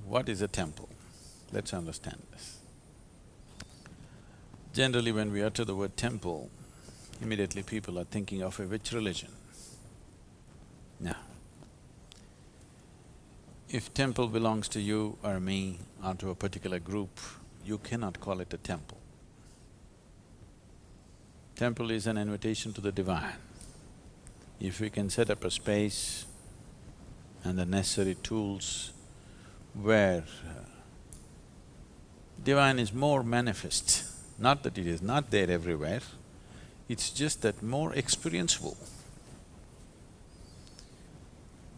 what is a temple? Let's understand this. Generally, when we utter the word temple, immediately people are thinking of which religion? Now, if temple belongs to you or me or to a particular group, you cannot call it a temple. Temple is an invitation to the divine. If we can set up a space and the necessary tools where divine is more manifest, not that it is not there everywhere, it's just that more experienceable.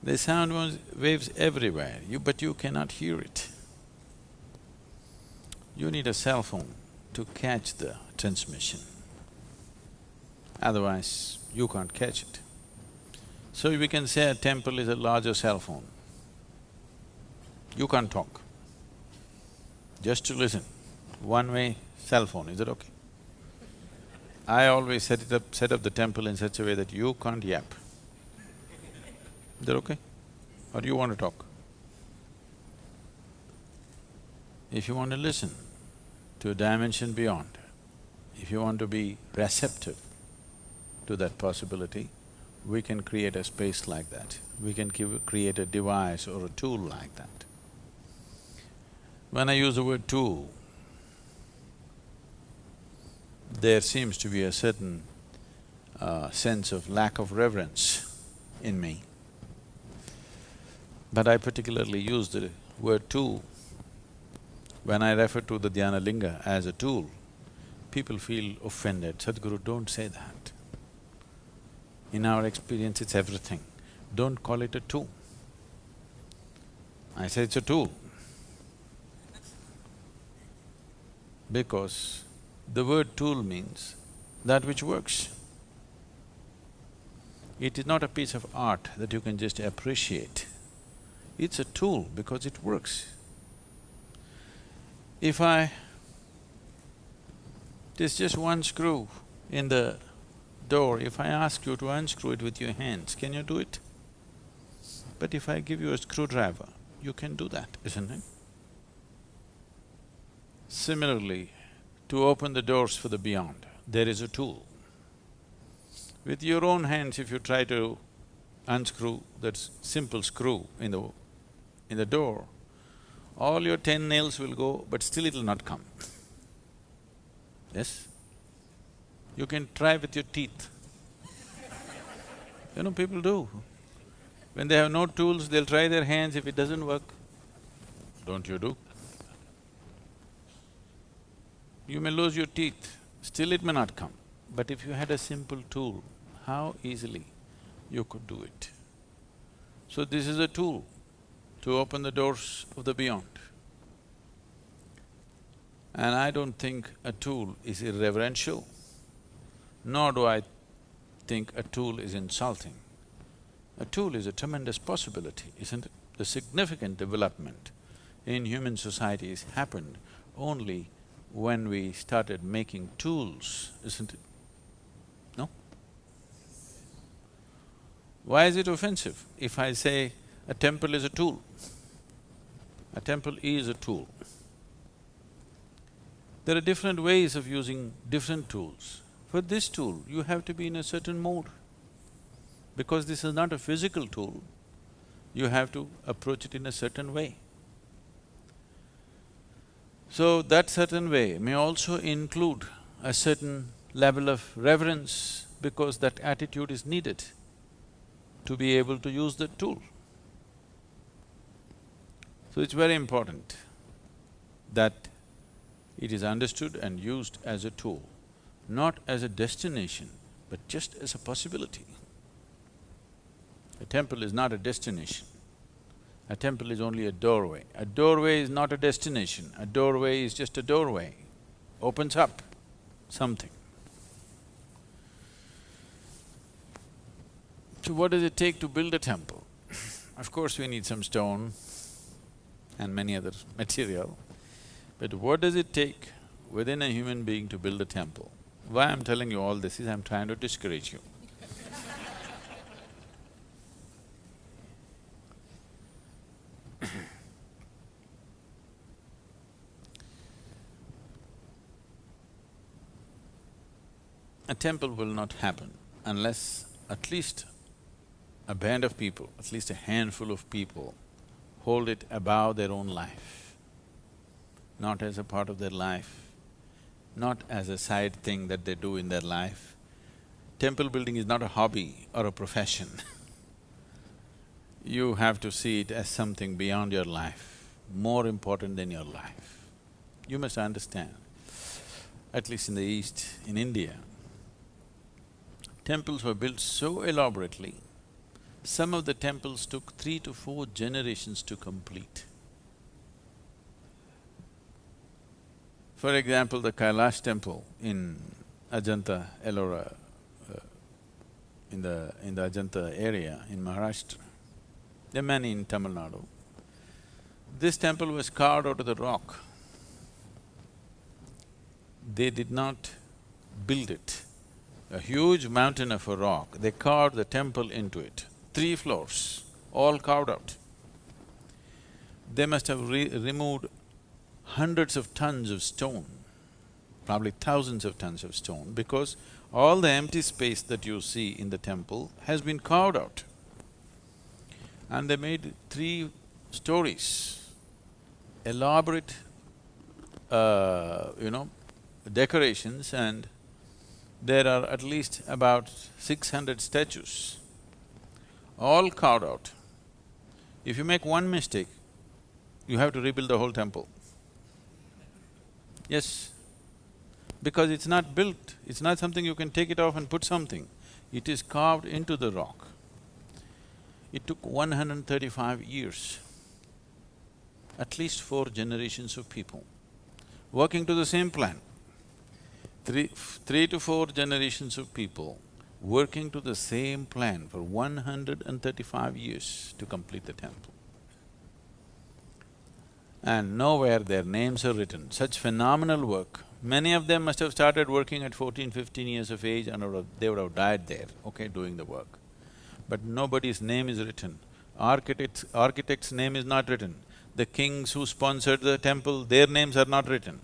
There's sound waves everywhere, but you cannot hear it. You need a cell phone to catch the transmission, otherwise you can't catch it. So we can say a temple is a larger cell phone. You can't talk, just to listen, one-way cell phone, is it okay? I always set up the temple in such a way that you can't yap. Is that okay? Or do you want to talk? If you want to listen to a dimension beyond, if you want to be receptive to that possibility, we can create a space like that. We can create a device or a tool like that. When I use the word tool, there seems to be a certain sense of lack of reverence in me. But I particularly use the word tool. When I refer to the Dhyana Linga as a tool, people feel offended. Sadhguru, don't say that. In our experience, it's everything. Don't call it a tool. I say it's a tool. Because the word tool means that which works. It is not a piece of art that you can just appreciate. It's a tool because it works. There's just one screw in the door, if I ask you to unscrew it with your hands, can you do it? But if I give you a screwdriver, you can do that, isn't it? Similarly, to open the doors for the beyond, there is a tool. With your own hands, if you try to unscrew that simple screw in the door, all your 10 nails will go, but still it'll not come. Yes? You can try with your teeth. You know, people do. When they have no tools, they'll try their hands, if it doesn't work, don't you do? You may lose your teeth, still it may not come. But if you had a simple tool, how easily you could do it. So this is a tool to open the doors of the beyond. And I don't think a tool is irreverential, nor do I think a tool is insulting. A tool is a tremendous possibility, isn't it? The significant development in human societies happened only when we started making tools, isn't it? No? Why is it offensive if I say a temple is a tool? A temple is a tool. There are different ways of using different tools. For this tool, you have to be in a certain mode. Because this is not a physical tool, you have to approach it in a certain way. So that certain way may also include a certain level of reverence because that attitude is needed to be able to use that tool. So it's very important that it is understood and used as a tool, not as a destination, but just as a possibility. A temple is not a destination. A temple is only a doorway. A doorway is not a destination. A doorway is just a doorway, opens up something. So what does it take to build a temple? Of course, we need some stone and many other material. But what does it take within a human being to build a temple? Why I'm telling you all this is I'm trying to discourage you. a temple will not happen unless at least a band of people, at least a handful of people, hold it above their own life, not as a part of their life, not as a side thing that they do in their life. Temple building is not a hobby or a profession. You have to see it as something beyond your life, more important than your life. You must understand, at least in the East, in India, temples were built so elaborately, some of the temples took 3 to 4 generations to complete. For example, the Kailash Temple in Ajanta, Ellora, in the Ajanta area in Maharashtra. There are many in Tamil Nadu. This temple was carved out of the rock. They did not build it, a huge mountain of a rock, they carved the temple into it, 3 floors, all carved out. They must have removed hundreds of tons of stone, probably thousands of tons of stone, because all the empty space that you see in the temple has been carved out. And they made 3 stories, elaborate, decorations, and there are at least about 600 statues, all carved out. If you make one mistake, you have to rebuild the whole temple. Yes, because it's not built, it's not something you can take it off and put something. It is carved into the rock. It took 135 years, at least 4 generations of people working to the same plan. Three to 4 generations of people working to the same plan for 135 years to complete the temple. And nowhere their names are written. Such phenomenal work. Many of them must have started working at 14, 15 years of age and they would have died there, okay, doing the work. But nobody's name is written. Architect's name is not written. The kings who sponsored the temple, their names are not written.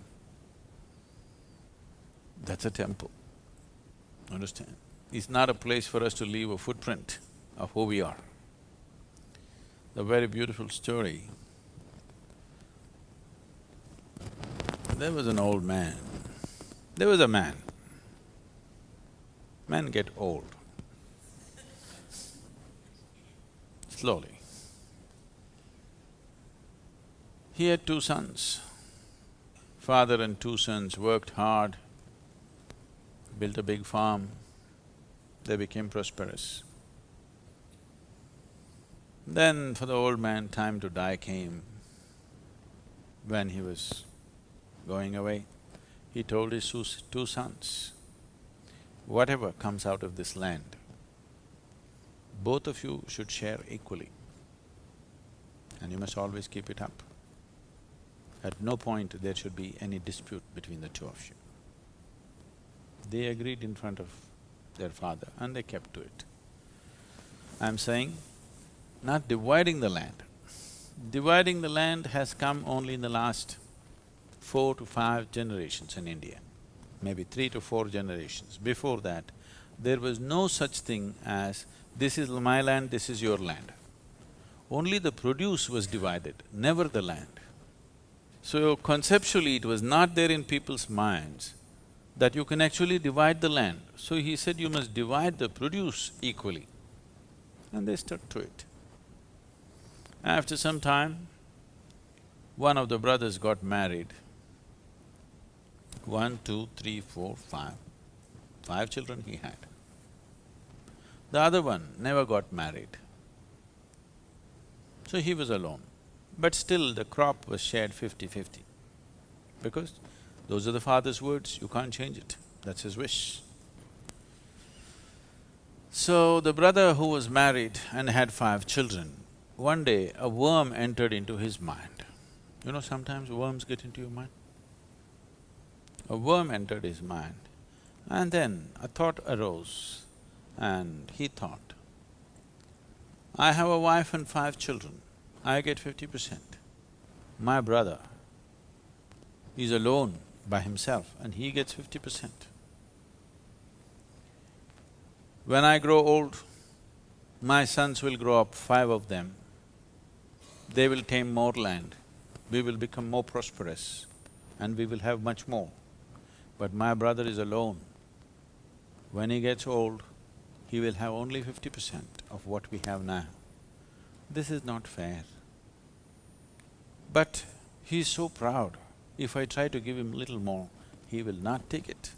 That's a temple, understand? It's not a place for us to leave a footprint of who we are. The very beautiful story. There was an old man. There was a man. Men get old. Slowly. He had 2 sons. Father and 2 sons worked hard, built a big farm, they became prosperous. Then for the old man, time to die came. When he was going away, he told his 2 sons, whatever comes out of this land, both of you should share equally, and you must always keep it up. At no point there should be any dispute between the 2 of you. They agreed in front of their father and they kept to it. I'm saying, not dividing the land. Dividing the land has come only in the last 4 to 5 generations in India, maybe 3 to 4 generations. Before that, there was no such thing as, this is my land, this is your land. Only the produce was divided, never the land. So conceptually, it was not there in people's minds that you can actually divide the land. So he said, you must divide the produce equally. And they stuck to it. After some time, one of the brothers got married. 1, 2, 3, 4, 5. 5 children he had. The other one never got married. So he was alone. But still the crop was shared 50-50. Because those are the father's words, you can't change it, that's his wish. So the brother who was married and had 5 children, one day a worm entered into his mind. You know, sometimes worms get into your mind. A worm entered his mind, and then a thought arose, and he thought, I have a wife and 5 children, I get 50%. My brother is alone by himself and he gets 50%. When I grow old, my sons will grow up, 5 of them. They will tame more land, we will become more prosperous and we will have much more. But my brother is alone. When he gets old, he will have only 50% of what we have now. This is not fair. But he is so proud. If I try to give him little more, he will not take it.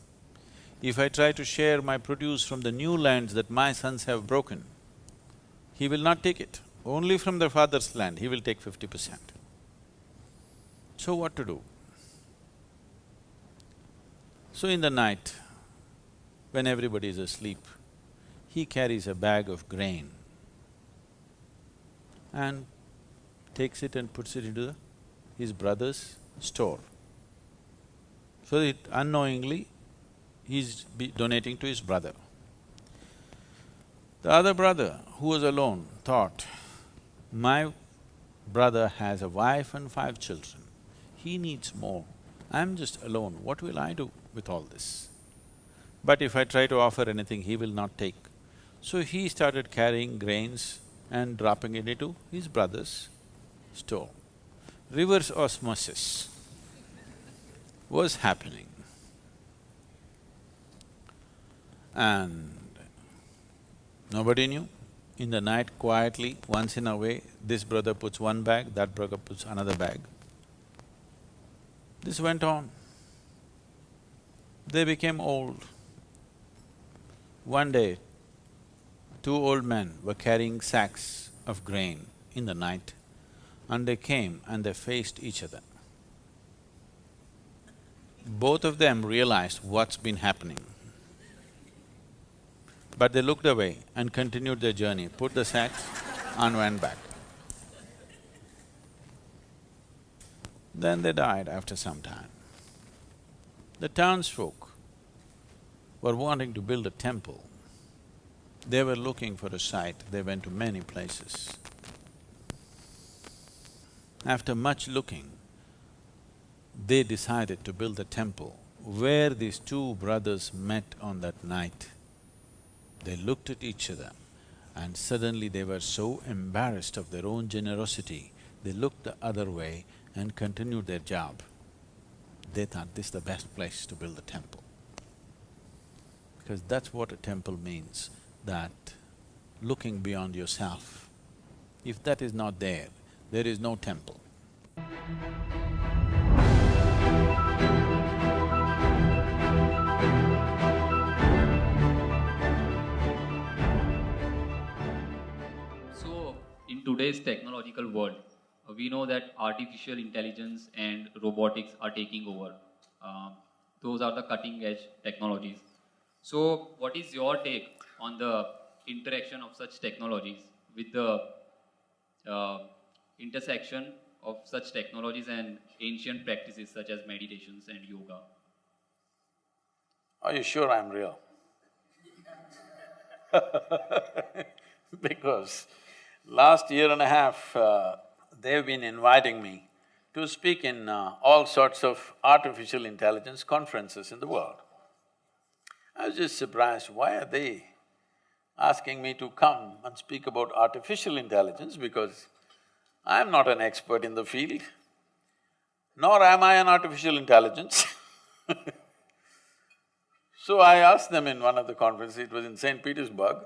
If I try to share my produce from the new lands that my sons have broken, he will not take it. Only from the father's land, he will take 50%. So what to do? So in the night, when everybody is asleep, he carries a bag of grain and takes it and puts it into his brother's store. So it unknowingly, he's donating to his brother. The other brother, who was alone, thought, my brother has a wife and 5 children, he needs more. I'm just alone, what will I do with all this? But if I try to offer anything, he will not take. So he started carrying grains and dropping it into his brother's store. Reverse osmosis was happening. And nobody knew. In the night, quietly, once in a way, this brother puts one bag, that brother puts another bag. This went on. They became old. One day, 2 old men were carrying sacks of grain in the night, and they came and they faced each other. Both of them realized what's been happening. But they looked away and continued their journey, put the sacks and went back. Then they died after some time. The townsfolk were wanting to build a temple. They were looking for a site, they went to many places. After much looking, they decided to build a temple where these 2 brothers met on that night. They looked at each other and suddenly they were so embarrassed of their own generosity, they looked the other way and continued their job. They thought this is the best place to build a temple. Because that's what a temple means, that looking beyond yourself. If that is not there, there is no temple. So, in today's technological world, we know that artificial intelligence and robotics are taking over. Those are the cutting edge technologies. So, what is your take on the interaction of such technologies with the intersection of such technologies and ancient practices such as meditations and yoga? Are you sure I'm real? Because last year and a half, they've been inviting me to speak in all sorts of artificial intelligence conferences in the world. I was just surprised, why are they asking me to come and speak about artificial intelligence, because I'm not an expert in the field, nor am I an artificial intelligence. So I asked them in one of the conferences, it was in St. Petersburg,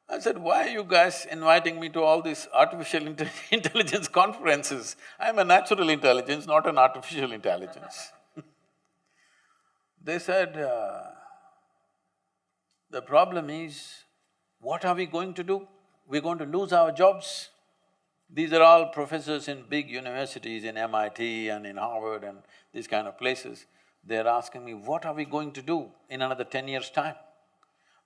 I said, why are you guys inviting me to all these artificial intelligence conferences? I'm a natural intelligence, not an artificial intelligence. They said, the problem is, what are we going to do? We're going to lose our jobs. These are all professors in big universities, in MIT and in Harvard and these kind of places. They're asking me, what are we going to do in another 10 years' time?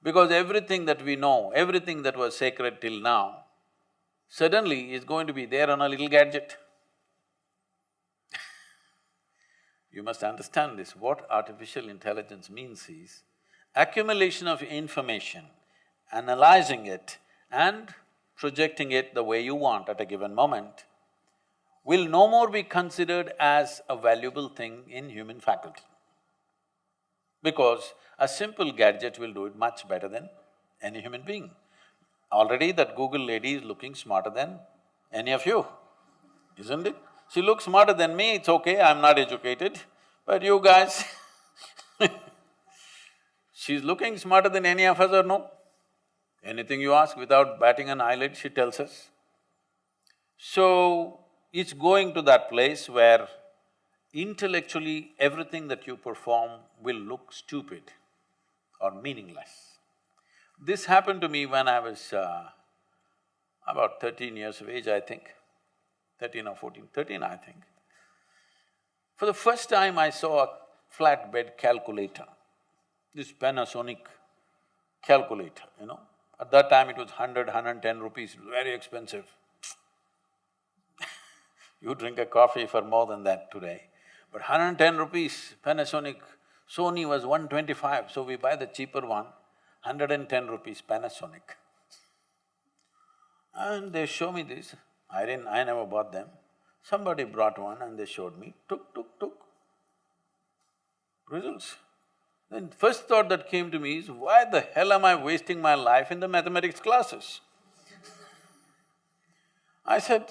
Because everything that we know, everything that was sacred till now, suddenly is going to be there on a little gadget. You must understand this, what artificial intelligence means is accumulation of information, analyzing it and projecting it the way you want at a given moment, will no more be considered as a valuable thing in human faculty. Because a simple gadget will do it much better than any human being. Already that Google lady is looking smarter than any of you, isn't it? She looks smarter than me, it's okay, I'm not educated, but you guys she's looking smarter than any of us or no? Anything you ask, without batting an eyelid, she tells us. So, it's going to that place where intellectually everything that you perform will look stupid or meaningless. This happened to me when I was about 13 years of age, I think, 13 or 14, 13 I think. For the first time I saw a flatbed calculator, this Panasonic calculator, you know. At that time it was 110 rupees, very expensive. You drink a coffee for more than that today. But 110 rupees, Panasonic, Sony was 125, so we buy the cheaper one, 110 rupees Panasonic. And they show me this, I never bought them. Somebody brought one and they showed me, tuk, results. Then first thought that came to me is, why the hell am I wasting my life in the mathematics classes? I said,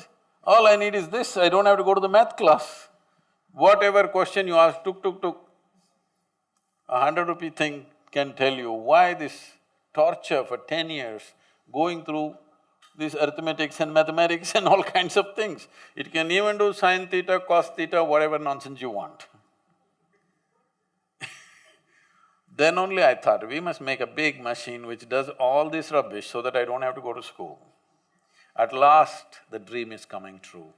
all I need is this, I don't have to go to the math class. Whatever question you ask, tuk, a 100-rupee thing can tell you why this torture for 10 years, going through this arithmetics and mathematics and all kinds of things. It can even do sin theta, cos theta, whatever nonsense you want. Then only I thought, we must make a big machine which does all this rubbish so that I don't have to go to school. At last, the dream is coming true.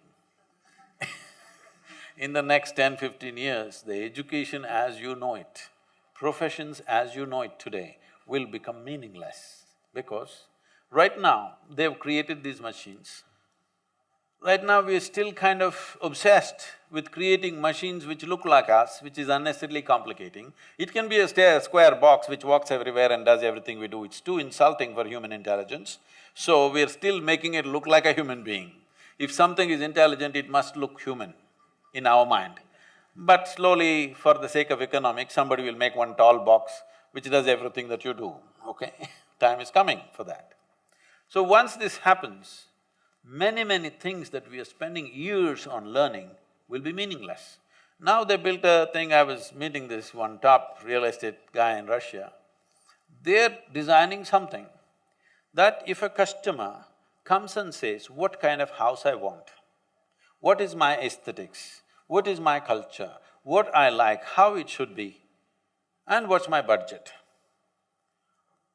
In the next 10-15 years, the education as you know it, professions as you know it today will become meaningless because right now, they've created these machines. Right now, we are still kind of obsessed with creating machines which look like us, which is unnecessarily complicating. It can be a square box which walks everywhere and does everything we do. It's too insulting for human intelligence. So, we're still making it look like a human being. If something is intelligent, it must look human in our mind. But slowly, for the sake of economics, somebody will make one tall box which does everything that you do, okay? Time is coming for that. So once this happens, many things that we are spending years on learning will be meaningless. Now they built a thing, I was meeting this one top real estate guy in Russia. They're designing something that if a customer comes and says, what kind of house I want, what is my aesthetics, what is my culture, what I like, how it should be, and what's my budget.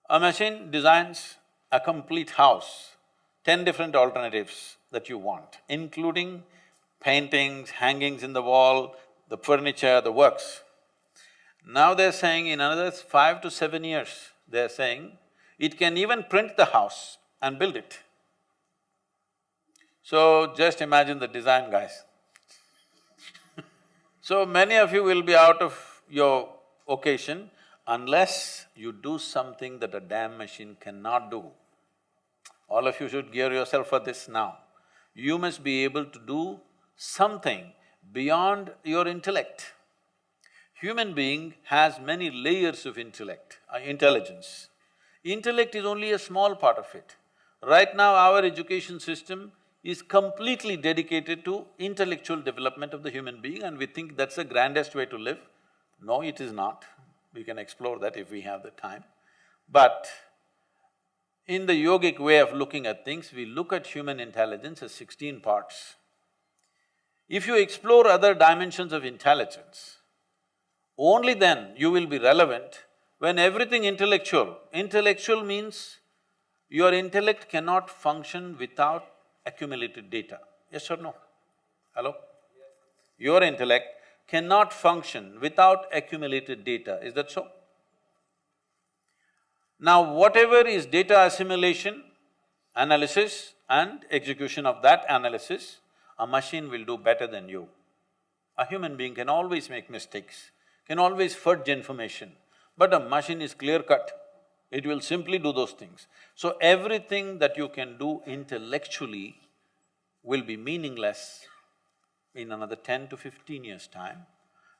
A machine designs a complete house, 10 different alternatives that you want, including paintings, hangings in the wall, the furniture, the works. Now they're saying in another 5 to 7 years, they're saying it can even print the house and build it. So just imagine the design guys. So many of you will be out of your occasion unless you do something that a damn machine cannot do. All of you should gear yourself for this now. You must be able to do something beyond your intellect. Human being has many layers of intelligence. Intellect is only a small part of it. Right now, our education system is completely dedicated to intellectual development of the human being and we think that's the grandest way to live. No, it is not. We can explore that if we have the time. But in the yogic way of looking at things, we look at human intelligence as 16 parts. If you explore other dimensions of intelligence, only then you will be relevant when everything intellectual. Intellectual means your intellect cannot function without accumulated data. Yes or no? Hello? Your intellect cannot function without accumulated data, is that so? Now, whatever is data assimilation, analysis and execution of that analysis, a machine will do better than you. A human being can always make mistakes, can always fudge information, but a machine is clear-cut. It will simply do those things. So everything that you can do intellectually will be meaningless in another 10 to 15 years' time.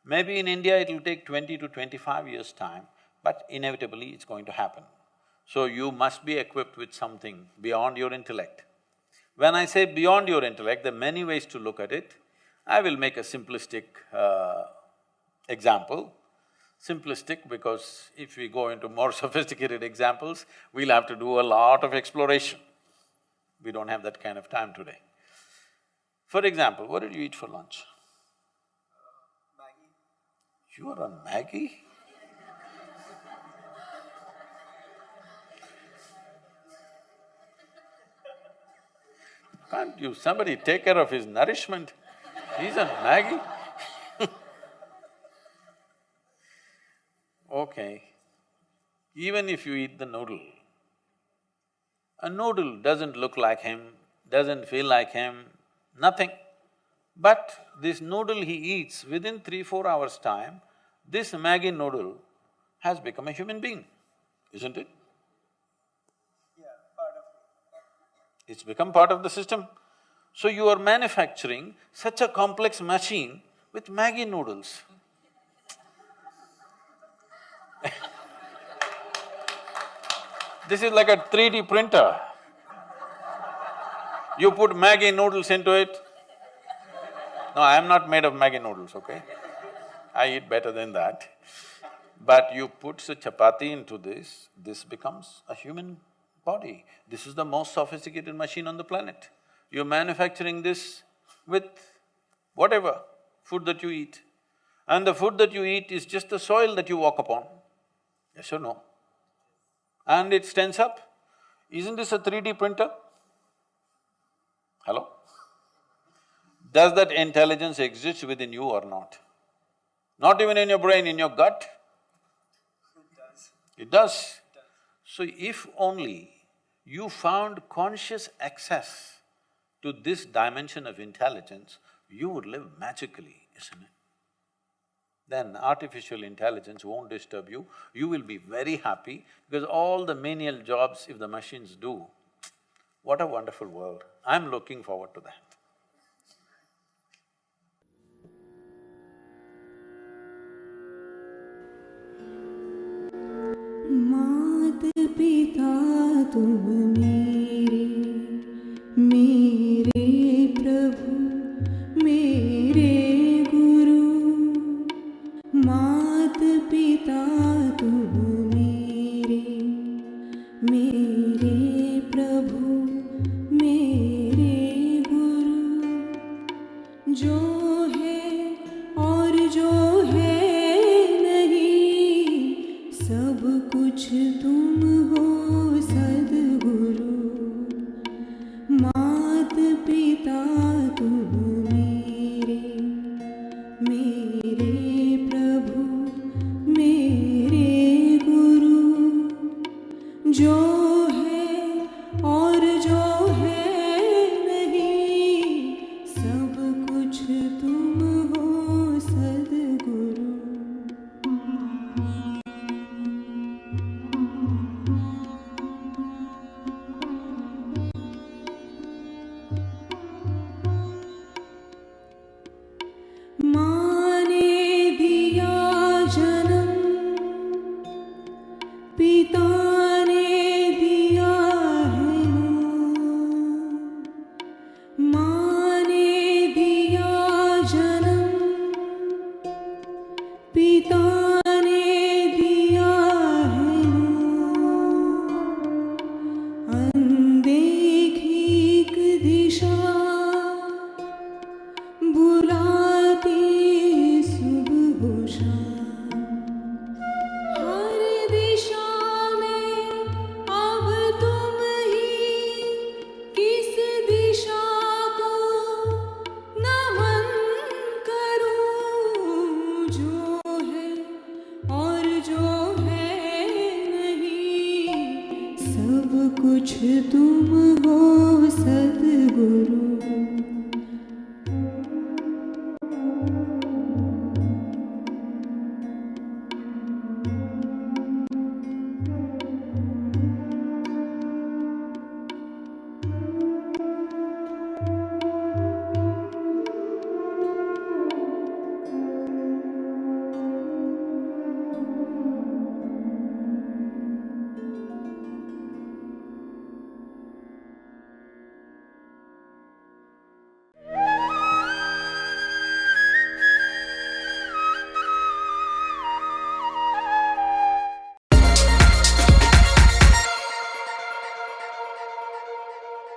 Maybe in India it will take 20 to 25 years' time, but inevitably it's going to happen. So you must be equipped with something beyond your intellect. When I say beyond your intellect, there are many ways to look at it. I will make a simplistic example. Simplistic because if we go into more sophisticated examples, we'll have to do a lot of exploration. We don't have that kind of time today. For example, what did you eat for lunch? Maggie. You are on Maggie? Can't you… somebody take care of his nourishment? He's on Maggie? Okay, even if you eat the noodle, a noodle doesn't look like him, doesn't feel like him, nothing. But this noodle he eats, within 3-4 hours' time, this Maggi noodle has become a human being, isn't it? Yeah, part of it. It's become part of the system. So you are manufacturing such a complex machine with Maggi noodles. This is like a 3D printer. You put Maggi noodles into it. No, I am not made of Maggi noodles, okay? I eat better than that. But you put a chapati into this becomes a human body. This is the most sophisticated machine on the planet. You're manufacturing this with whatever food that you eat. And the food that you eat is just the soil that you walk upon. Yes or no? And it stands up. Isn't this a 3D printer? Hello? Does that intelligence exist within you or not? Not even in your brain, in your gut? It does. It does. So if only you found conscious access to this dimension of intelligence, you would live magically, isn't it? Then artificial intelligence won't disturb you, you will be very happy because all the menial jobs if the machines do, what a wonderful world. I'm looking forward to that. मात पिता तुम मेरे प्रभु मेरे गुरु। मात पिता तुम मेरे प्रभु मेरे गुरु। जो है और जो है नहीं, सब कुछ तुम हो सद्गुरु। मात पिता तुम मेरे प्रभु मेरे गुरु। जो है और जो है नहीं, सब कुछ तुम हो सद्गुरु। माँ ने दिया जन्म, पिता ने दिया है नाम। माँ ने दिया जन्म, पिता ने दिया है नाम। अनदेखी एक दिशा बुलाती सुबह हो शाम। हर दिशा में अब तुम ही, किस दिशा को नमन करूं। जो है और जो है नहीं, सब कुछ तुम हो सद्गुरु।